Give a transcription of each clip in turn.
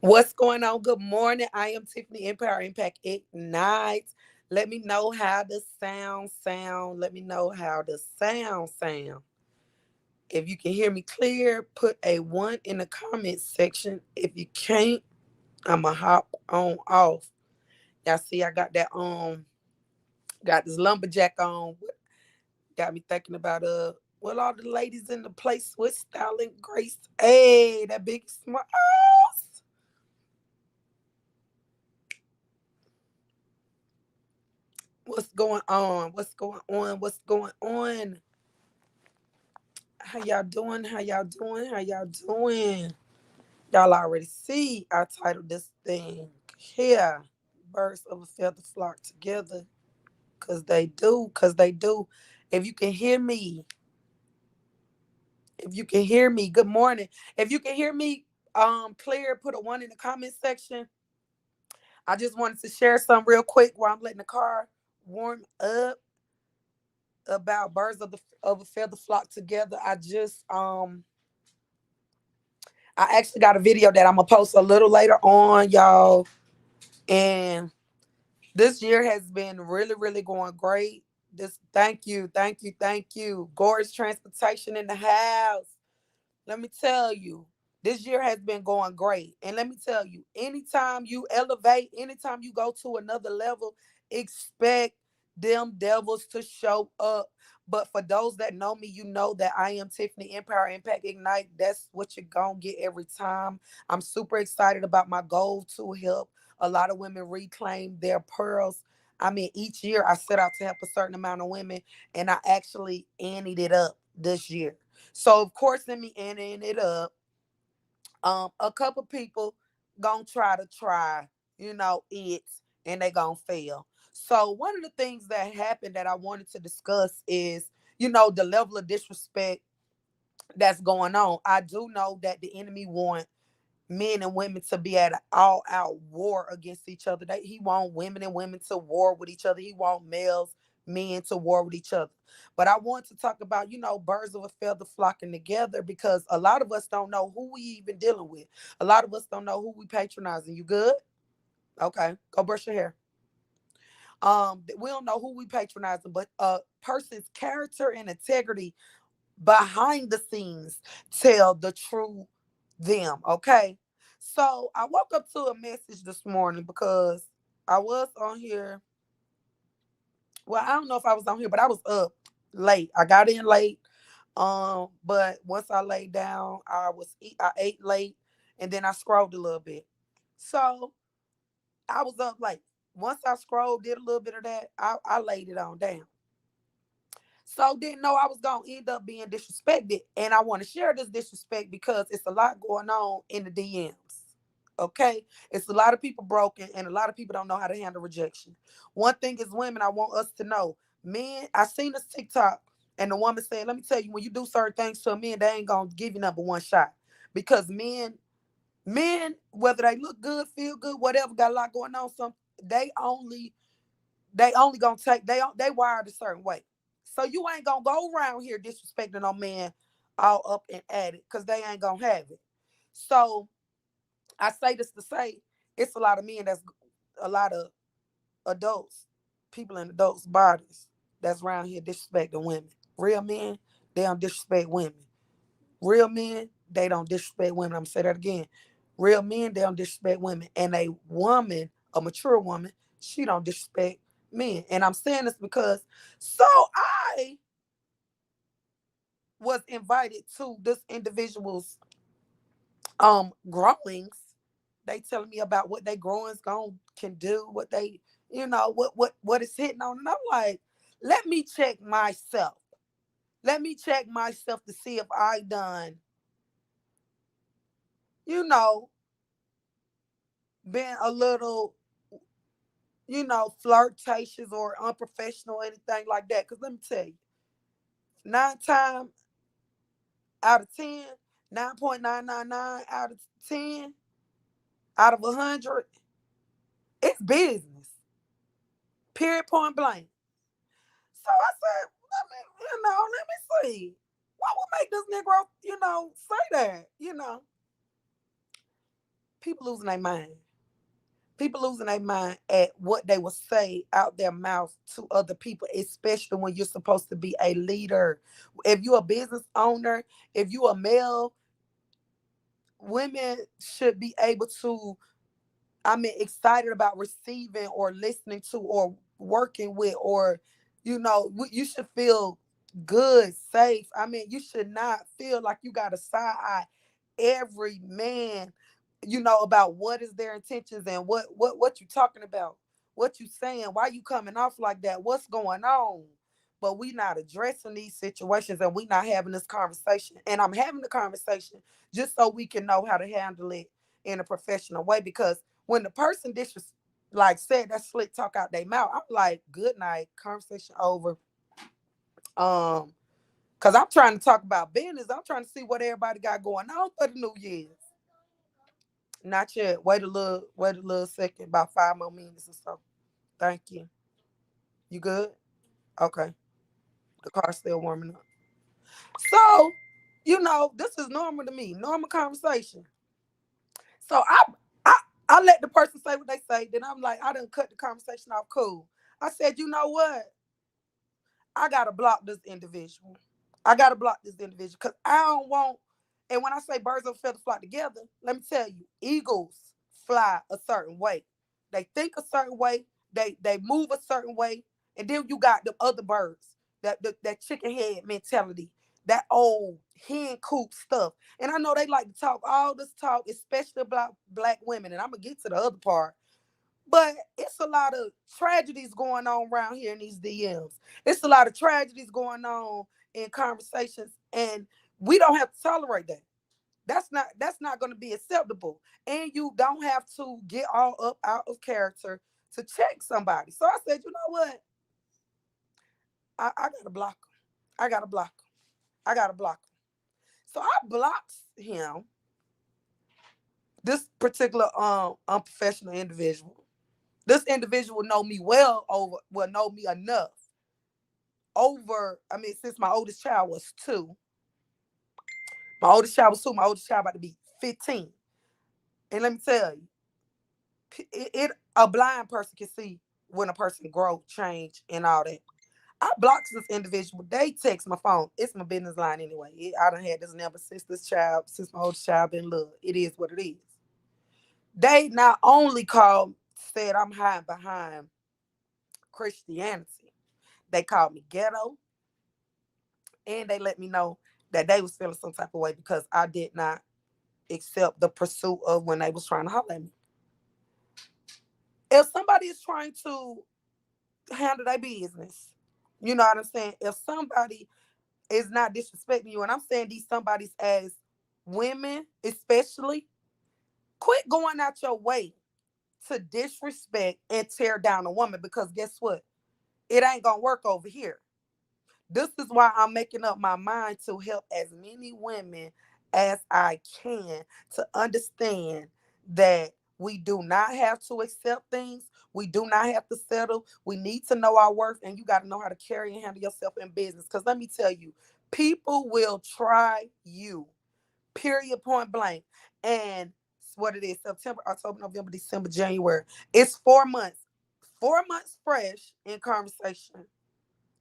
What's going on? Good morning. I am Tiffany Empire Impact Ignite. Let me know how the sound. Let me know how the sound. If you can hear me clear, put a one in the comment section. If you can't, I'ma hop on off. Y'all see I got that got this lumberjack on. Got me thinking about all the ladies in the place with style and grace. Hey, that big smile. What's going on? What's going on? What's going on? How y'all doing? How y'all doing? How y'all doing? Y'all already see I titled this thing here. Birds of a feather flock together. Cause they do. If you can hear me, good morning. If you can hear me clear, put a one in the comment section. I just wanted to share some real quick while I'm letting the car warm up about birds of a feather flock together. I actually got a video that I'm gonna post a little later on, y'all. And this year has been really, really going great. This thank you. Gorgeous transportation in the house. Let me tell you, this year has been going great. And let me tell you, anytime you elevate, anytime you go to another level, expect them devils to show up. But for those that know me, you know that I am Tiffany Empire Impact Ignite. That's what you're going to get every time. I'm super excited about my goal to help a lot of women reclaim their pearls. I mean, each year I set out to help a certain amount of women, and I actually ended it up this year. So of course, let me ending it up. A couple people gonna try, it, and they gonna fail. So one of the things that happened that I wanted to discuss is, the level of disrespect that's going on. I do know that the enemy want men and women to be at an all-out war against each other. He want women and women to war with each other. He want men to war with each other. But I want to talk about, birds of a feather flocking together, because a lot of us don't know who we even dealing with. A lot of us don't know who we patronizing. You good? Okay, go brush your hair. We don't know who we patronizing, but a person's character and integrity behind the scenes tell the true them. Okay. So I woke up to a message this morning because I was on here. Well, I don't know if I was on here, but I was up late. I got in late. But once I laid down, I ate late, and then I scrolled a little bit. So I was up late. Once I scrolled, did a little bit of that, I laid it on down. So didn't know I was gonna end up being disrespected. And I want to share this disrespect because it's a lot going on in the DMs. Okay. It's a lot of people broken, and a lot of people don't know how to handle rejection. One thing is women, I want us to know. Men, I seen this TikTok, and the woman said, let me tell you, when you do certain things to a man, they ain't gonna give you number one shot. Because men, whether they look good, feel good, whatever, got a lot going on, they only they only gonna take they wired a certain way. So you ain't gonna go around here disrespecting no man all up and at it, because they ain't gonna have it. So I say this to say it's a lot of men, that's a lot of adults, people in adults' bodies, that's around here disrespecting women. Real men, they don't disrespect women. Real men, they don't disrespect women. I'm gonna say that again. Real men, they don't disrespect women. And a woman, a mature woman, she don't disrespect men. And I'm saying this because I was invited to this individual's growings. They telling me about what they growings can do, what they, what it's hitting on. And I'm like, let me check myself. Let me check myself to see if I done, you know, been a little, flirtatious or unprofessional or anything like that. Because let me tell you, 9 times out of 10, 9.999 out of 10, out of 100, it's business. Period, point blank. So I said, let me see. What would make this Negro, say that? People losing their mind. People losing their mind at what they will say out their mouth to other people, especially when you're supposed to be a leader. If you're a business owner, if you're a male, women should be able to, I mean, excited about receiving or listening to or working with, or, you should feel good, safe. I mean, you should not feel like you got to side eye every man, about what is their intentions and what you talking about, what you saying, why you coming off like that, what's going on. But we not addressing these situations and we not having this conversation. And I'm having the conversation just so we can know how to handle it in a professional way. Because when the person like said that slick talk out their mouth, I'm like, good night, conversation over. Because I'm trying to talk about business. I'm trying to see what everybody got going on for the New Year's. Not yet. Wait a little second, about 5 more minutes or so. Thank you. You good? Okay. The car's still warming up. So, this is normal to me, normal conversation. So I I let the person say what they say. Then I'm like, I done cut the conversation off cool. I said, you know what? I gotta block this individual. I gotta block this individual because I don't want. And when I say birds of a feather flock together, let me tell you, eagles fly a certain way. They think a certain way. They move a certain way. And then you got the other birds, that chicken head mentality, that old hen coop stuff. And I know they like to talk all this talk, especially about black women. And I'm gonna get to the other part. But it's a lot of tragedies going on around here in these DMs. It's a lot of tragedies going on in conversations, and we don't have to tolerate that. That's not going to be acceptable. And you don't have to get all up out of character to check somebody. So I said, you know what? I gotta block him. I gotta block him. I gotta block him. So I blocked him, this particular unprofessional individual. This individual know me know me enough I mean, since my oldest child was 2. My oldest child was 2. My oldest child about to be 15. And let me tell you, a blind person can see when a person grow, change, and all that. I blocked this individual. They text my phone. It's my business line anyway. I done had this number since my oldest child been little. It is what it is. They not only said I'm hiding behind Christianity. They called me ghetto, and they let me know that they was feeling some type of way because I did not accept the pursuit of when they was trying to holler at me. If somebody is trying to handle their business, you know what I'm saying? If somebody is not disrespecting you, and I'm saying these somebody's as women, especially, quit going out your way to disrespect and tear down a woman, because guess what? It ain't gonna work over here. This is why I'm making up my mind to help as many women as I can to understand that we do not have to accept things. We do not have to settle. We need to know our worth, and you got to know how to carry and handle yourself in business. Because let me tell you, people will try you, period, point blank. And what it is, September, October, November, December, January. It's 4 months. 4 months fresh in conversation,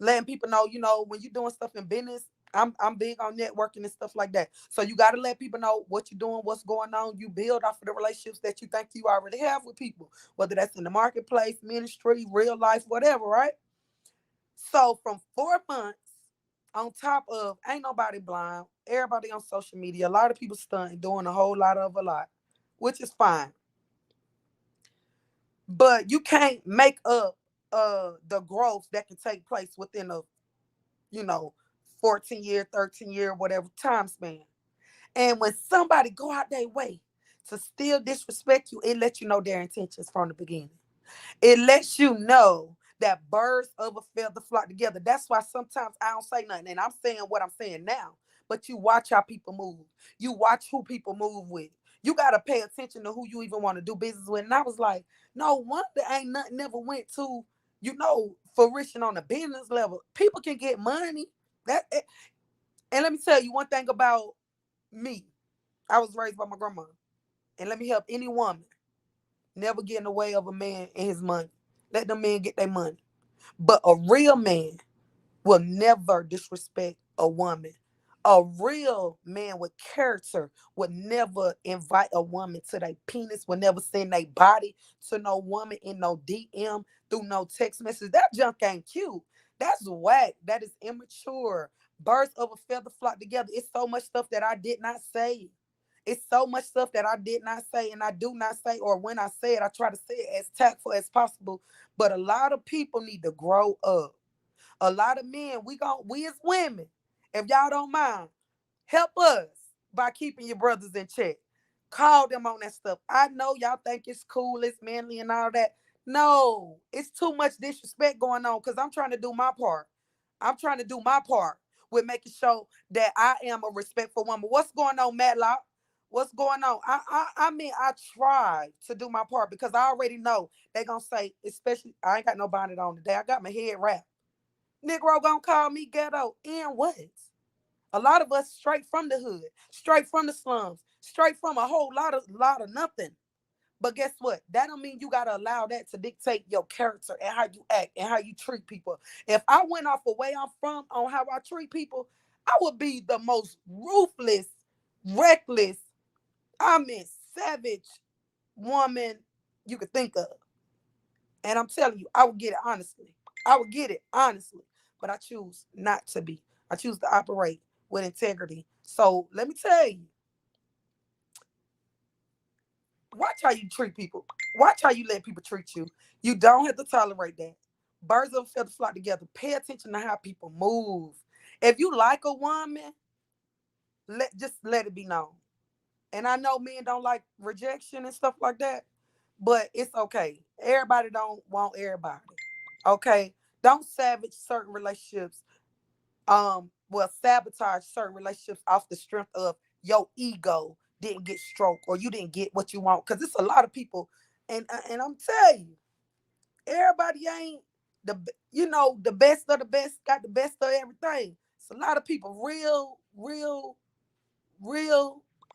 letting people know, when you're doing stuff in business, I'm big on networking and stuff like that. So you got to let people know what you're doing, what's going on. You build off of the relationships that you think you already have with people, whether that's in the marketplace, ministry, real life, whatever, right? So from 4 months, on top of ain't nobody blind, everybody on social media, a lot of people stunting, doing a whole lot of a lot, which is fine. But you can't make up the growth that can take place within a you know, 14-year, 13-year, whatever time span. And when somebody go out their way to still disrespect you, it lets you know their intentions from the beginning. It lets you know that birds of a feather flock together. That's why sometimes I don't say nothing. And I'm saying what I'm saying now. But you watch how people move. You watch who people move with. You got to pay attention to who you even want to do business with. And I was like, no wonder ain't nothing never went to, fruition on the business level. People can get money. And let me tell you one thing about me. I was raised by my grandma. And let me help any woman. Never get in the way of a man and his money. Let them men get their money. But a real man will never disrespect a woman. A real man with character would never invite a woman to their penis, would never send their body to no woman in no DM through no text message. That junk ain't cute. That's whack. That is immature. Birds of a feather flock together. It's so much stuff that I did not say. It's so much stuff that I did not say and I do not say, or when I say it, I try to say it as tactful as possible. But a lot of people need to grow up. A lot of men, we as women, if y'all don't mind, help us by keeping your brothers in check. Call them on that stuff. I know y'all think it's cool, it's manly and all that. No, it's too much disrespect going on because I'm trying to do my part. I'm trying to do my part with making sure that I am a respectful woman. What's going on, Matlock? What's going on? I mean, I try to do my part because I already know they gonna say, especially I ain't got no bonnet on today. I got my head wrapped. Negro gonna call me ghetto. And what? A lot of us straight from the hood, straight from the slums, straight from a whole lot of nothing. But guess what? That don't mean you gotta allow that to dictate your character and how you act and how you treat people. If I went off of where I'm from on how I treat people, I would be the most ruthless, reckless, I mean savage woman you could think of. And I'm telling you, I would get it honestly. I would get it honestly. But I choose not to be. I choose to operate with integrity. So let me tell you, watch how you treat people. Watch how you let people treat you. You don't have to tolerate that. Birds of a feather flock together. Pay attention to how people move. If you like a woman, just let it be known. And I know men don't like rejection and stuff like that, but it's okay. Everybody don't want everybody. Okay? Don't savage certain relationships. Well, sabotage certain relationships off the strength of your ego didn't get stroked or you didn't get what you want. Cause it's a lot of people, and I'm telling you, everybody ain't the best of the best got the best of everything. It's a lot of people real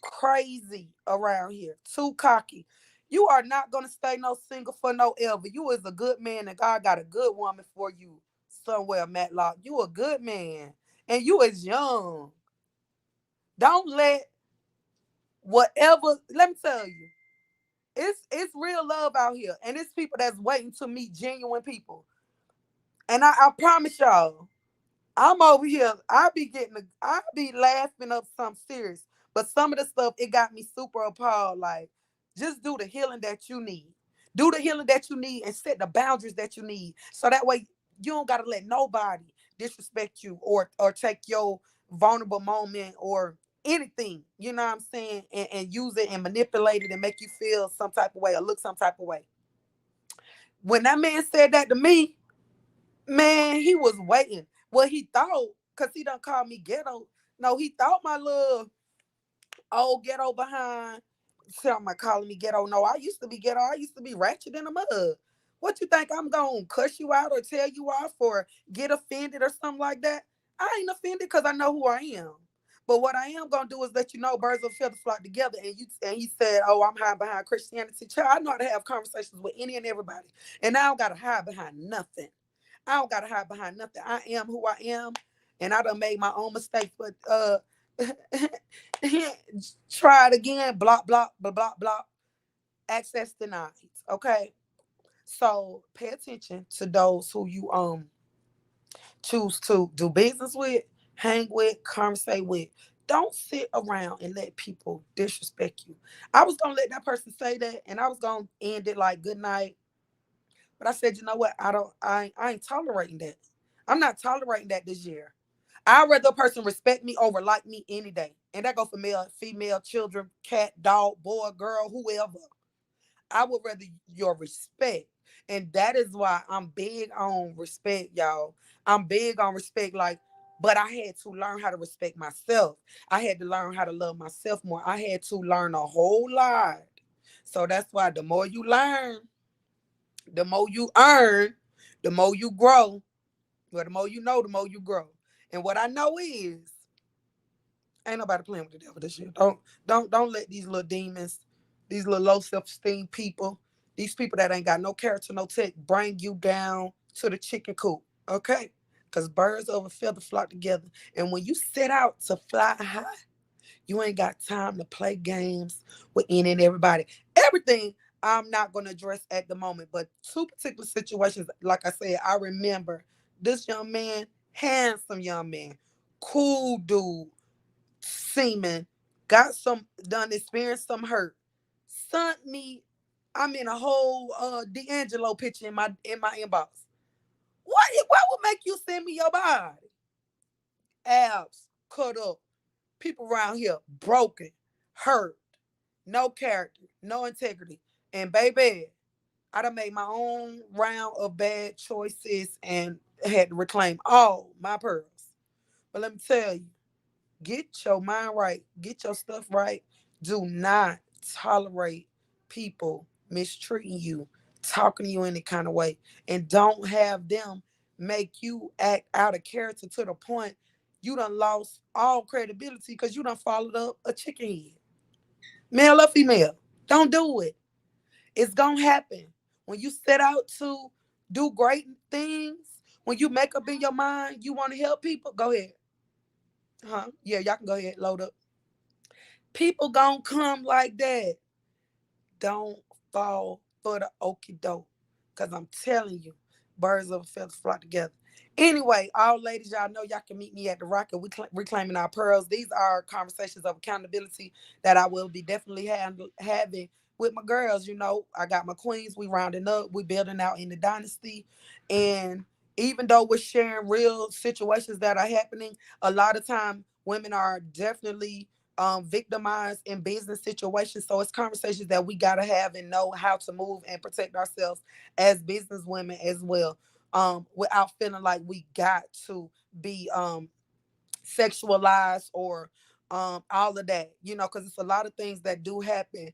crazy around here. Too cocky. You are not gonna stay no single for no ever. You is a good man, and God got a good woman for you somewhere, Matlock. You a good man, and you is young. Don't let whatever. Let me tell you, it's real love out here, and it's people that's waiting to meet genuine people. And I promise y'all, I'm over here. I be laughing up something serious. But some of the stuff, it got me super appalled. Like, just do the healing that you need. Do the healing that you need and set the boundaries that you need. So that way you don't gotta let nobody disrespect you or take your vulnerable moment or anything, you know what I'm saying, and use it and manipulate it and make you feel some type of way or look some type of way. When that man said that to me, man, he was waiting. Well, he thought, because he done called me ghetto. No, he thought my little old ghetto behind. Somebody calling me ghetto. No, I used to be ghetto. I used to be ratchet in the mud. What you think I'm gonna cuss you out or tell you off or get offended or something like that? I ain't offended because I know who I am. But what I am gonna do is let you know birds of a feather flock together. And he said, "Oh, I'm hiding behind Christianity." Child, I know how to have conversations with any and everybody, and I don't gotta hide behind nothing. I don't gotta hide behind nothing. I am who I am, and I done made my own mistakes. But try it again. Block, block, blah, blah, blah. Access denied. Okay. So pay attention to those who you choose to do business with, hang with, conversate with. Don't sit around and let people disrespect you. I was gonna let that person say that, and I was gonna end it like good night. But I said, you know what? I ain't tolerating that. I'm not tolerating that this year. I'd rather a person respect me over like me any day. And that go for male, female, children, cat, dog, boy, girl, whoever. I would rather your respect. And that is why I'm big on respect, y'all. I'm big on respect, like, but I had to learn how to respect myself. I had to learn how to love myself more. I had to learn a whole lot. So that's why the more you learn, the more you earn, the more you grow. Well, the more you know, the more you grow. And what I know is, ain't nobody playing with the devil this year. Don't let these little demons, These little low self-esteem people, these people that ain't got no character, no tech, bring you down to the chicken coop, okay? Because birds of a feather flock together. And when you set out to fly high, you ain't got time to play games with any and everybody. Everything I'm not going to address at the moment, but two particular situations, like I said, I remember this young man, handsome young man, cool dude, semen, got some, done experienced some hurt, sent me, I'm in a whole D'Angelo picture in my inbox. What would make you send me your body? Abs cut up, people around here broken, hurt, no character, no integrity. And baby, I done made my own round of bad choices and had to reclaim all my pearls. But let me tell you, get your mind right, get your stuff right. Do not tolerate people mistreating you, talking to you any kind of way, and don't have them make you act out of character to the point you done lost all credibility because you done followed up a chicken head, male or female. Don't do it. It's gonna happen when you set out to do great things. When you make up in your mind you want to help people, go ahead. Huh? Yeah, y'all can go ahead, load up. People gonna come like that. Don't fall for the okie doke. Cause I'm telling you, birds of a feather flock together. Anyway, all ladies, y'all know y'all can meet me at the Rocket. We reclaiming our pearls. These are conversations of accountability that I will be definitely having with my girls. You know, I got my queens. We rounding up. We building out in the dynasty, and even though we're sharing real situations that are happening, a lot of time women are definitely victimized in business situations. So it's conversations that we gotta have and know how to move and protect ourselves as business women as well. Without feeling like we got to be sexualized or all of that, you know, because it's a lot of things that do happen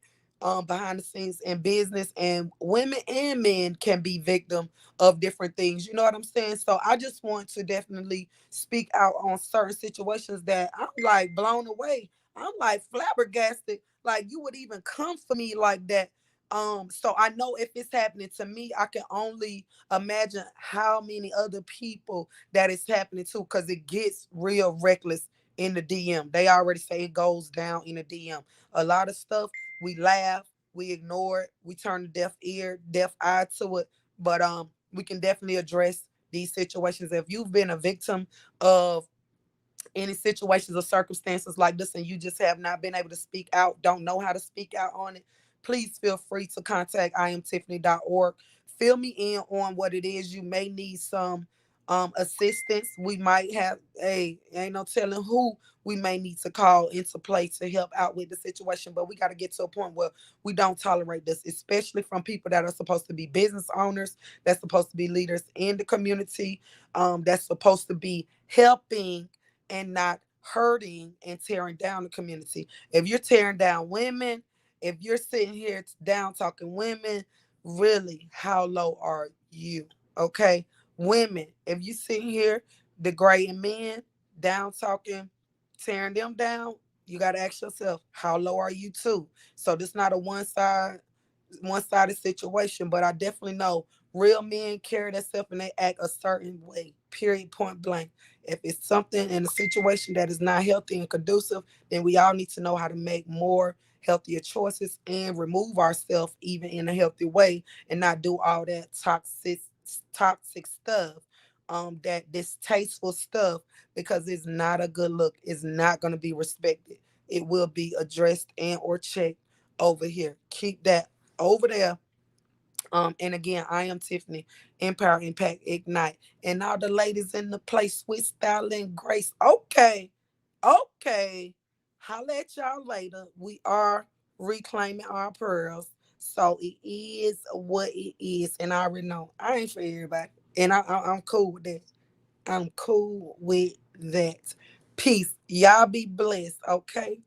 behind the scenes in business, and women and men can be victim of different things, you know what I'm saying? So I just want to definitely speak out on certain situations that I'm like blown away. I'm like flabbergasted, like you would even come for me like that. So I know if it's happening to me, I can only imagine how many other people that is happening to, because it gets real reckless in the DM. They already say it goes down in the DM. A lot of stuff we laugh, we ignore it, we turn a deaf ear, deaf eye to it. But we can definitely address these situations. If you've been a victim of any situations or circumstances like this and you just have not been able to speak out, don't know how to speak out on it, please feel free to contact iamtiffany.org. Fill me in on what it is you may need some assistance. We might have ain't no telling who we may need to call into play to help out with the situation, but we got to get to a point where we don't tolerate this, especially from people that are supposed to be business owners, that's supposed to be leaders in the community, that's supposed to be helping and not hurting and tearing down the community. If you're tearing down women, if you're sitting here down talking women, really, how low are you? Okay? Women, if you sitting here degrading men, down talking, tearing them down, you got to ask yourself, how low are you too? So this not a one sided situation, but I definitely know real men carry themselves and they act a certain way. Period. Point blank. If it's something in a situation that is not healthy and conducive, then we all need to know how to make more healthier choices and remove ourselves even in a healthy way and not do all that toxic stuff, that distasteful stuff, because it's not a good look. It's not going to be respected. It will be addressed and or checked over here. Keep that over there. And again, I am Tiffany, Empower, Impact, Ignite. And all the ladies in the place, sweet style and grace. Okay. Okay. Holla at y'all later. We are reclaiming our pearls. So it is what it is. And I already know I ain't for everybody. And I'm cool with that. I'm cool with that. Peace. Y'all be blessed. Okay.